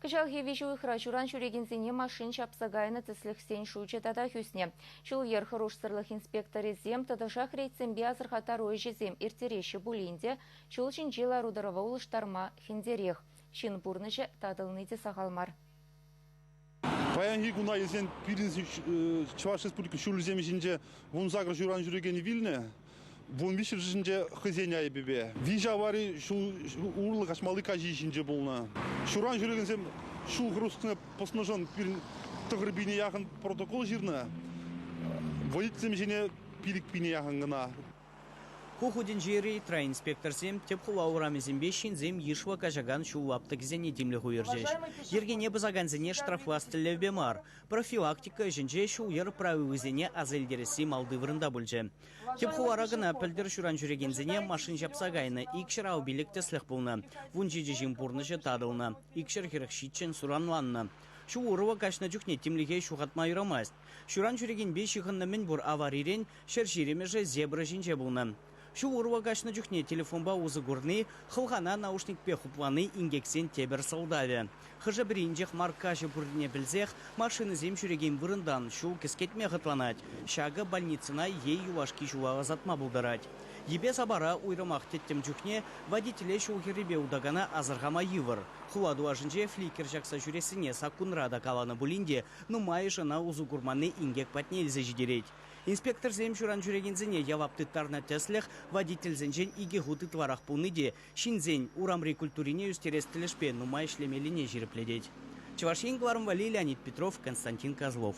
Кычалхи вишуихра чуран чурегензене машин чапсагайны тісліхсен шучы тата хүсне. Чул ер хорошсырлық инспекторы зем тадышақ рейтсенбе азырхатар ойжезем иртереші булинде чул чинжела рударова улыштарма хендерех. Шин бурныжы тадылныйде сағалмар. Паянги гуна есен пирин Чуваш республика шул земжинже вон загр журан жүрегені вилне. Вон вишер жинже хызеня ебебе. Вижа вари шул урлы кашмалы кажи жинже болна. Шуран жүрегенсем шул грустны поснажан пирин тыгрбине яхын протокол жирна. Водителем жине пилик бине яхын гына. Хухудин жері инспекторсем тепхула урамезембе шинзем ешва кажаган шулаптык зене демлі хуержеш. Ергене бізаганзене штрафы астылевбе мар. Профилактика жінже шулер правы зене азелдересі малды вырында бүлже. Тепхуара гына пілдір шуран жүрегензене машин жапсагайны икшір аубилік тесліх болны. Вунжи жежім бурныжы тадылны. Икшір хирықшитчен суранланны. Шу урыва кашна жүхне темліге шуғатма юрамаст. Шуран жүреген бешіғынны мен бұр аварирен шершеремежі зебры жинже болны. Шу урва кашна жүхне телефонба узы гурны, хылғана наушникпе хупланы ингексен тебір салдаве. Хыжы бір инжех маркажы бұрдіне білзех, машины зем жүреген вырындан шу кескетме ғытланать. Шағы больницына ей юлашки жуаға затма бұлдырать. Ебе сабара уйрамақ теттем жүхне водителе шу херебе удагана азырғама евір. Хуладу ажынже фликер жақса жүресіне сакунрада каланы бұлінде, нумай жына узы гурманы ингек патнелзі жидереть. Инспектор зем шуран жүрегензіне явапты тарна тәсліх водитель зенжен иге ғуты тварақ пулныде, шинзен урамри культурине үстерестілішпе нумай шлемеліне жиріпледеть. Чевашин Глармвали, Леонид Петров, Константин Козлов.